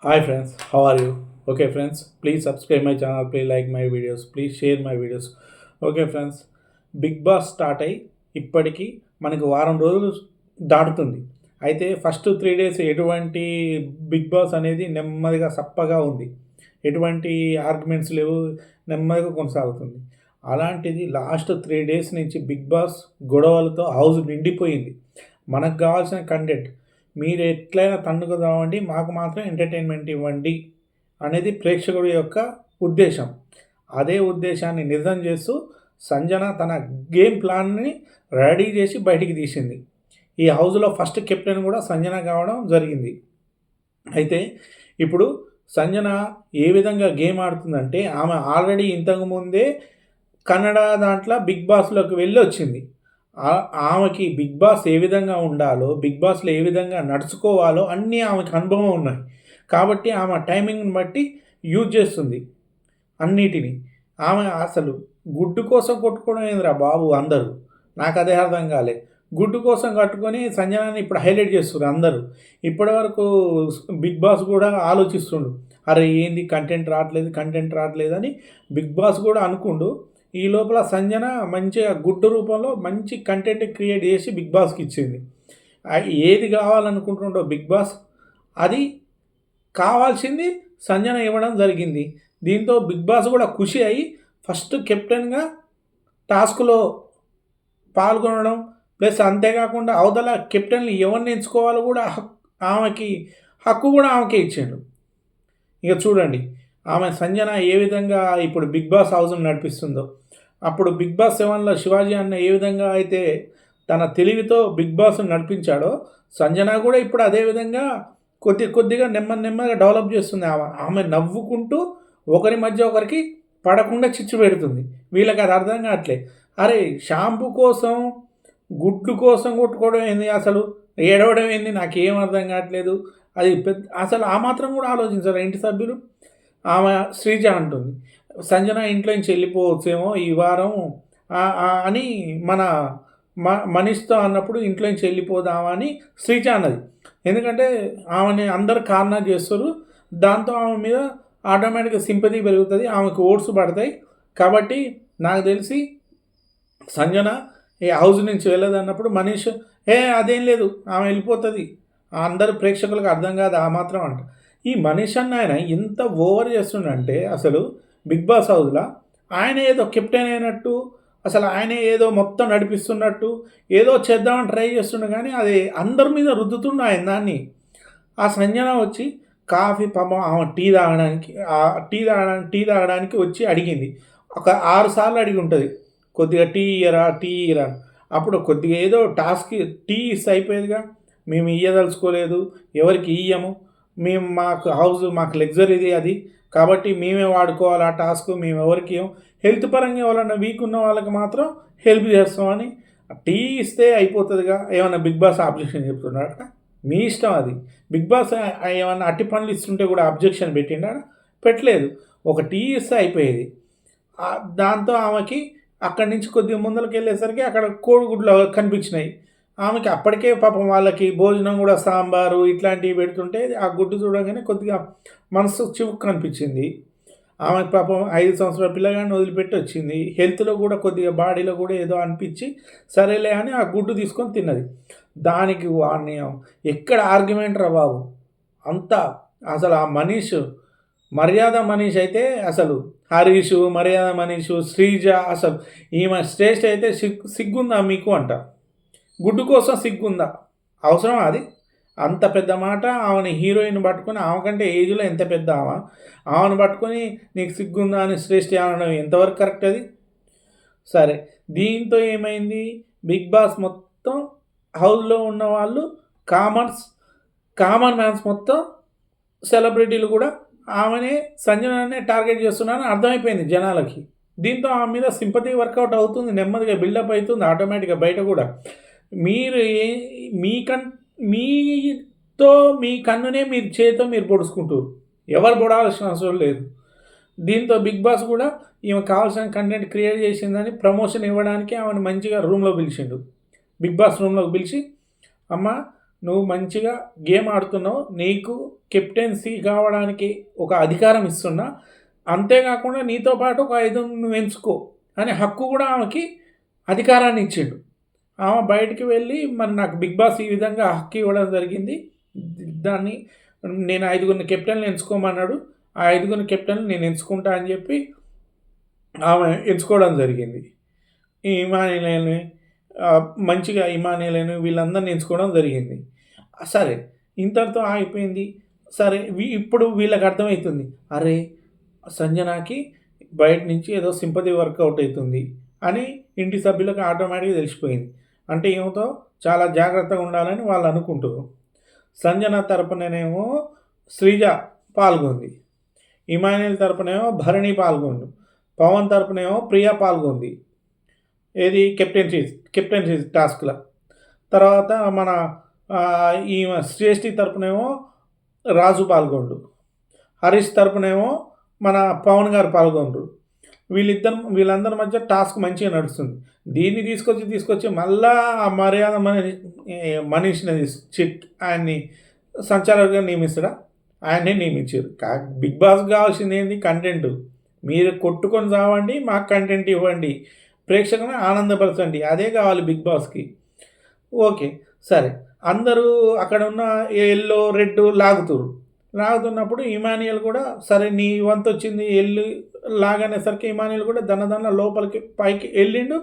Hi friends, how are you? Okay friends, please subscribe my channel, please like my videos, please share my videos. Okay friends, Bigg Boss start అయ్యి ఇప్పటికీ మనకు వారం రోజులు దాటుతుంది. అయితే first 3 days ఎటువంటి బిగ్ బాస్ అనేది నెమ్మదిగా సప్పగా ఉంది. ఎటువంటి ఆర్గ్యుమెంట్స్ లేవు, నెమ్మదిగా కొనసాగుతుంది. అలాంటిది లాస్ట్ 3 డేస్ నుంచి బిగ్ బాస్ గొడవలతో హౌస్ నిండిపోయింది. మనకు కావాల్సిన కంటెంట్ మీరు ఎట్లైనా తన్నుకుదామండి, మాకు మాత్రం ఎంటర్టైన్మెంట్ ఇవ్వండి అనేది ప్రేక్షకుడి యొక్క ఉద్దేశం. అదే ఉద్దేశాన్ని నిజం చేస్తూ సంజన తన గేమ్ ప్లాన్ని రెడీ చేసి బయటికి తీసింది. ఈ హౌస్లో ఫస్ట్ కెప్టెన్ కూడా సంజన కావడం జరిగింది. అయితే ఇప్పుడు సంజన ఏ విధంగా గేమ్ ఆడుతుందంటే, ఆమె ఆల్రెడీ ఇంతకుముందే కన్నడ దాంట్లో బిగ్ బాస్లోకి వెళ్ళి వచ్చింది. ఆమెకి బిగ్ బాస్ ఏ విధంగా ఉండాలో, బిగ్ బాస్లో ఏ విధంగా నడుచుకోవాలో అన్నీ ఆమెకి అనుభవం ఉన్నాయి. కాబట్టి ఆమె టైమింగ్ని బట్టి యూజ్ చేస్తుంది అన్నిటిని. ఆమె అసలు గుడ్డు కోసం కొట్టుకోవడం ఏందిరా బాబు అందరూ, నాకు అదే అర్థం కాలే. గుడ్డు కోసం కట్టుకొని సంజనాన్ని ఇప్పుడు హైలైట్ చేస్తున్నారు అందరూ. ఇప్పటివరకు బిగ్ బాస్ కూడా ఆలోచిస్తుండు, అరే ఏంది కంటెంట్ రావట్లేదు అని బిగ్ బాస్ కూడా అనుకుండు. ఈ లోపల సంజన మంచిగా గుడ్డు రూపంలో మంచి కంటెంట్ క్రియేట్ చేసి బిగ్ బాస్కి ఇచ్చింది. ఏది కావాలనుకుంటుండో బిగ్ బాస్ అది కావాల్సింది సంజన ఇవ్వడం జరిగింది. దీంతో బిగ్ బాస్ కూడా ఖుషి అయ్యి ఫస్ట్ కెప్టెన్గా టాస్క్లో పాల్గొనడం, ప్లస్ అంతేకాకుండా అవతల కెప్టెన్లు ఎవరిని ఎంచుకోవాలో కూడా ఆమెకి హక్కు కూడా ఆమెకే ఇచ్చాడు. ఇక చూడండి ఆమె సంజన ఏ విధంగా ఇప్పుడు బిగ్ బాస్ హౌస్ను నడిపిస్తుందో. అప్పుడు బిగ్ బాస్ 7లో శివాజీ అన్న ఏ విధంగా అయితే తన తెలివితో బిగ్ బాస్ను నడిపించాడో, సంజన కూడా ఇప్పుడు అదే విధంగా కొద్దిగా నెమ్మదిగా డెవలప్ చేస్తుంది. ఆమె నవ్వుకుంటూ ఒకరి మధ్య ఒకరికి పడకుండా చిచ్చు పెడుతుంది. వీళ్ళకి అది అర్థం కావట్లే. అరే షాంపూ కోసం గుడ్లు కోసం కొట్టుకోవడం ఏంది, అసలు ఏడవడం ఏంది, నాకేం అర్థం కావట్లేదు. అది అసలు ఆ మాత్రం కూడా ఆలోచించారు ఇంటి సభ్యులు. ఆమె శ్రీజ అంటుంది, సంజన ఇంట్లో నుంచి వెళ్ళిపోవచ్చేమో ఈ వారం అని మనీష్తో అన్నప్పుడు ఇంట్లో నుంచి వెళ్ళిపోదామా అని శ్రీజ అన్నది. ఎందుకంటే ఆమెని అందరు కార్నర్ చేస్తారు, దాంతో ఆమె మీద ఆటోమేటిక్గా సింపతి పెరుగుతుంది, ఆమెకు ఓట్స్ పడతాయి. కాబట్టి నాకు తెలిసి సంజన ఈ హౌస్ నుంచి వెళ్ళదు అన్నప్పుడు మనీష్ అదేం లేదు ఆమె వెళ్ళిపోతుంది, అందరు ప్రేక్షకులకు అర్థం కాదు ఆ మాత్రం అంట. ఈ మనీష్ అన్న ఆయన ఇంత ఓవర్ చేస్తుండంటే అసలు బిగ్ బాస్ హౌస్లో ఆయన ఏదో కెప్టెన్ అయినట్టు, అసలు ఆయన ఏదో మొత్తం నడిపిస్తున్నట్టు ఏదో చేద్దామని ట్రై చేస్తుండే, కానీ అది అందరి మీద రుద్దుతుండే ఆయన దాన్ని. ఆ సంజన వచ్చి కాఫీ పాపం ఆమె టీ తాగడానికి వచ్చి అడిగింది. ఒక 6 సార్లు అడిగి ఉంటుంది, కొద్దిగా టీ ఇయ్యరా. అప్పుడు కొద్దిగా ఏదో టాస్క్ టీ ఇస్తే అయిపోయేదిగా, మేము ఇయ్యదలుచుకోలేదు, ఎవరికి ఇయ్యము, మాకు లగ్జరీది అది, కాబట్టి మేమే వాడుకోవాలి ఆ టాస్క్, మేము ఎవరికి హెల్త్ పరంగా ఎవరన్నా వీక్ ఉన్న వాళ్ళకి మాత్రం హెల్ప్ చేస్తామని టీ ఇస్తే అయిపోతుందిగా. ఏమన్నా బిగ్ బాస్ ఆబ్జెక్షన్ చెప్తున్నాడ? మీ ఇష్టం అది. బిగ్ బాస్ ఏమన్నా అట్టి పనులు ఇస్తుంటే కూడా అబ్జెక్షన్ పెట్టిండా? పెట్టలేదు. ఒక టీ ఇస్తే అయిపోయేది. దాంతో ఆమెకి అక్కడి నుంచి కొద్దిగా ముందరికి వెళ్ళేసరికి అక్కడ కోడిగుడ్లు కనిపించినాయి. ఆమెకి అప్పటికే పాపం వాళ్ళకి భోజనం కూడా సాంబారు ఇట్లాంటివి పెడుతుంటే ఆ గుడ్డు చూడగానే కొద్దిగా మనసు చివుక్కు అనిపించింది. ఆమెకు పాపం 5 సంవత్సరాల పిల్లగాడిని వదిలిపెట్టి వచ్చింది. హెల్త్లో కూడా కొద్దిగా బాడీలో కూడా ఏదో అనిపించి సరేలే అని ఆ గుడ్డు తీసుకొని తిన్నది. దానికి వాడిని ఎక్కడ ఆర్గ్యుమెంట్ రా బాబు అంతా. అసలు ఆ మర్యాద మనీష్ అయితే అసలు హరీషు, మర్యాద మనీషు, శ్రీజ, అసలు ఈమె శ్రేష్ఠ అయితే సిగ్గుందా మీకు అంట. గుడ్డు కోసం సిగ్గుందా? అవసరం అది? అంత పెద్ద మాట ఆమెని హీరోయిన్ పట్టుకొని, ఆమె కంటే ఏజ్లో ఎంత పెద్ద ఆమెను పట్టుకొని నీకు సిగ్గుందా అని శ్రేష్ఠ అనడం ఎంతవరకు కరెక్ట్ అది? సరే, దీంతో ఏమైంది, బిగ్ బాస్ మొత్తం హౌస్లో ఉన్న వాళ్ళు కామన్ మ్యాన్స్ మొత్తం సెలబ్రిటీలు కూడా ఆమెనే సంజననే టార్గెట్ చేస్తున్నారని అర్థమైపోయింది జనాలకి. దీంతో ఆమె మీద సింపతి వర్కౌట్ అవుతుంది, నెమ్మదిగా బిల్డప్ అవుతుంది ఆటోమేటిక్గా. బయట కూడా మీరు మీతో మీ కన్నునే మీరు చేతితో మీరు పొడుచుకుంటారు, ఎవరు పొడాల్సిన అవసరం లేదు. దీంతో బిగ్ బాస్ కూడా ఈమె కావాల్సిన కంటెంట్ క్రియేట్ చేసిందని ప్రమోషన్ ఇవ్వడానికి ఆమెను మంచిగా రూమ్లో పిలిచిండు. బిగ్ బాస్ రూమ్లోకి పిలిచి, అమ్మ నువ్వు మంచిగా గేమ్ ఆడుతున్నావు, నీకు కెప్టెన్సీ కావడానికి ఒక అధికారం ఇస్తున్నా, అంతేకాకుండా నీతో పాటు ఒక 5 నువ్వు ఎంచుకో అనే హక్కు కూడా ఆమెకి అధికారాన్ని ఇచ్చిండు. ఆమె బయటికి వెళ్ళి మరి నాకు బిగ్ బాస్ ఈ విధంగా హక్కు ఇవ్వడం జరిగింది. దాన్ని నేను 5 కెప్టెన్లు ఎంచుకోమన్నాడు. ఆ 5 కెప్టెన్లు నేను ఎంచుకుంటా అని చెప్పి ఆమె ఎంచుకోవడం జరిగింది. ఈ ఇమానియల్‌ని మంచిగా ఇమానియల్‌ని వీళ్ళందరిని ఎంచుకోవడం జరిగింది. సరే ఇంతటితో ఆగిపోయింది. సరే ఇప్పుడు వీళ్ళకి అర్థమవుతుంది. అరే! సంజనాకి బయట నుంచి ఏదో సింపతి వర్కౌట్ అవుతుంది అని ఇంటి సభ్యులకు ఆటోమేటిక్‌గా తెలిసిపోయింది. అంటే ఈమెతో చాలా జాగ్రత్తగా ఉండాలని వాళ్ళు అనుకుంటుర్రు. సంజన తరపుననేమో శ్రీజ పాల్గొంది. ఇమాన్యుయల్ తరపునేమో భరణి పాల్గొండు. పవన్ తరపునేమో ప్రియ పాల్గొంది. ఏది కెప్టెన్సీ టాస్క్‌ల. తర్వాత మన ఈ శ్రేష్ఠి తరపునేమో రాజు పాల్గొండు. హరీష్ తరపునేమో మన పవన్ గారు పాల్గొండ్రు. వీళ్ళందరి మధ్య టాస్క్ మంచిగా నడుస్తుంది. దీన్ని తీసుకొచ్చి మళ్ళా ఆ మర్యాద మనీష్‌ని ఆయన్ని సంచాలకుడిగా నియమిస్తాడా? ఆయన్నే నియమించారు. బిగ్ బాస్‌కి కావాల్సింది ఏంది? కంటెంట్. మీరు కొట్టుకొని చావండి, మాకు కంటెంట్ ఇవ్వండి, ప్రేక్షకులను ఆనందపరచండి, అదే కావాలి బిగ్ బాస్‌కి. ఓకే, సరే. అందరూ అక్కడ ఉన్న ఎల్లో, రెడ్ లాగుతున్నప్పుడు ఇమాన్యుయల్ కూడా సరే నీ వంతు వచ్చింది ఎల్లు లాగనేసరికి ఇమాన్యుయల్ కూడా దన్న లోపలికి పైకి వెళ్ళిండు.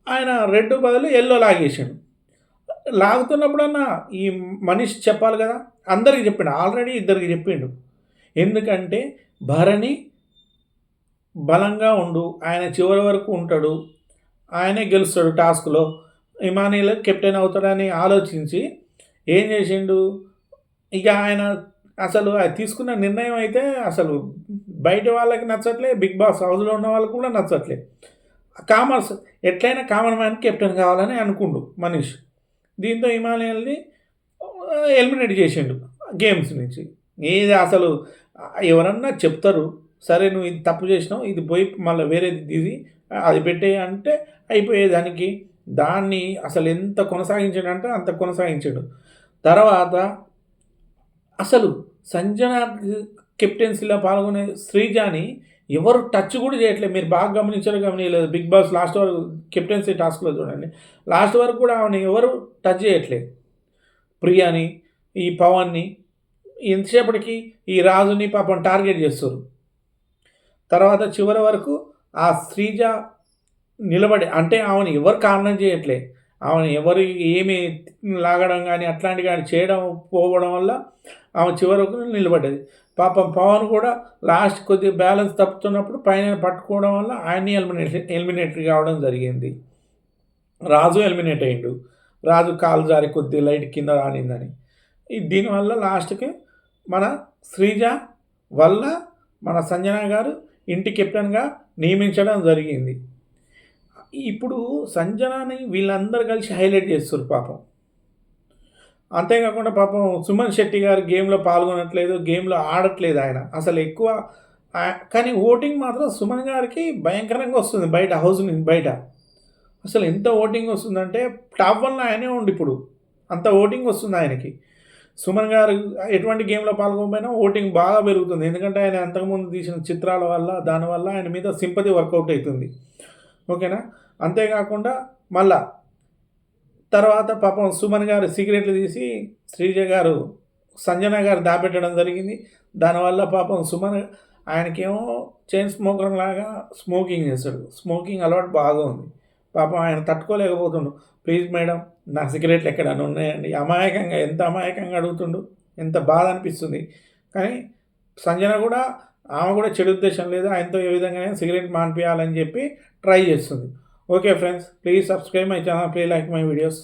ఆయన రెడ్ బదులు ఎల్లో లాగేసిండు. లాగుతున్నప్పుడన్నా ఈ మనిషి చెప్పాలి కదా, అందరికి చెప్పిండు, ఆల్రెడీ ఇద్దరికి చెప్పిండు. ఎందుకంటే భరణి బలంగా ఉండు, ఆయన చివరి వరకు ఉంటాడు, ఆయనే గెలుస్తాడు టాస్క్లో, ఇమానియల్ కెప్టెన్ అవుతాడని ఆలోచించి ఏం చేసిండు, ఇక ఆయన అసలు తీసుకున్న నిర్ణయం అయితే అసలు బయట వాళ్ళకి నచ్చట్లే, బిగ్ బాస్ హౌస్లో ఉన్న వాళ్ళకి కూడా నచ్చట్లే. ఎట్లయినా కామన్ మ్యాన్ కెప్టెన్ కావాలని అనుకుండు మనీష్. దీంతో ఇమానియల్ని ఎలిమినేట్ చేసిండు గేమ్స్ నుంచి. ఇది అసలు ఎవరన్నా చెప్తారు, సరే నువ్వు ఇది తప్పు చేసినావు, ఇది పోయి మళ్ళీ వేరేది తీసి అది పెట్టే అంటే అయిపోయేదానికి. దాన్ని అసలు ఎంత కొనసాగించాడంటే అంత కొనసాగించాడు. తర్వాత అసలు సంజన కెప్టెన్సీలో పాల్గొనే శ్రీజాని ఎవరు టచ్ కూడా చేయట్లేదు. మీరు బాగా గమనించలేదు బిగ్ బాస్ లాస్ట్ వరకు కెప్టెన్సీ టాస్క్లో చూడండి, లాస్ట్ వరకు కూడా ఆమెను ఎవరు టచ్ చేయట్లేదు. ప్రియాని, ఈ పవన్ని ఎంతసేపటికి ఈ రాజుని పాపం టార్గెట్ చేస్తారు. తర్వాత చివరి వరకు ఆ శ్రీజ నిలబడి, అంటే ఆమెను ఎవరు కారణం చేయట్లే, ఆమెను ఎవరు ఏమి లాగడం కానీ అట్లాంటివి కానీ చేయడం పోవడం వల్ల ఆమె చివరకు నిలబడ్డది. పాపం పవన్ కూడా లాస్ట్ కొద్దిగా బ్యాలెన్స్ తప్పుతున్నప్పుడు పైన పట్టుకోవడం వల్ల ఆయన్ని ఎలిమినేటరీ కావడం జరిగింది. రాజు ఎలిమినేట్ అయ్యిండు. రాజు కాలు జారి కొద్ది లైట్ కింద రానిందని. దీనివల్ల లాస్ట్కి మన శ్రీజ వల్ల మన సంజన గారు ఇంటి కెప్టెన్గా నియమించడం జరిగింది. ఇప్పుడు సంజనాని వీళ్ళందరూ కలిసి హైలైట్ చేస్తారు పాపం. అంతేకాకుండా పాపం సుమన్ శెట్టి గారు గేమ్లో పాల్గొనట్లేదు, గేమ్లో ఆడట్లేదు ఆయన అసలు ఎక్కువ. కానీ ఓటింగ్ మాత్రం సుమన్ గారికి భయంకరంగా వస్తుంది బయట, హౌస్ బయట. అసలు ఎంత ఓటింగ్ వస్తుందంటే టాప్ 1లో ఆయనే ఉండి ఇప్పుడు అంత ఓటింగ్ వస్తుంది ఆయనకి. సుమన్ గారు ఎటువంటి గేమ్లో పాల్గొనకపోయినా ఓటింగ్ బాగా పెరుగుతుంది. ఎందుకంటే ఆయన అంతకుముందు తీసిన చిత్రాల వల్ల దానివల్ల ఆయన మీద సింపతి వర్కౌట్ అవుతుంది. ఓకేనా? అంతేకాకుండా మళ్ళా తర్వాత పాపం సుమన్ గారు సిగరెట్లు తీసి శ్రీజ గారు సంజన గారు దాపెట్టడం జరిగింది. దానివల్ల పాపం సుమన్ ఆయనకేమో చైన్ స్మోకర్ లాగా స్మోకింగ్ చేస్తాడు. స్మోకింగ్ అలవాటు బాగా ఉంది. పాపం ఆయన తట్టుకోలేకపోతుండు. ప్లీజ్ మేడం నా సిగరెట్లు ఎక్కడన్నా ఉన్నాయండి, అమాయకంగా, ఎంత అమాయకంగా అడుగుతుండు, ఎంత బాధ అనిపిస్తుంది. కానీ సంజన కూడా ఆమె కూడా చెడు ఉద్దేశం లేదు, ఆయనతో ఏ విధంగా సిగరెట్ మానిపించాలని చెప్పి ట్రై చేస్తుంది. Okay friends, please subscribe my channel, please like my videos.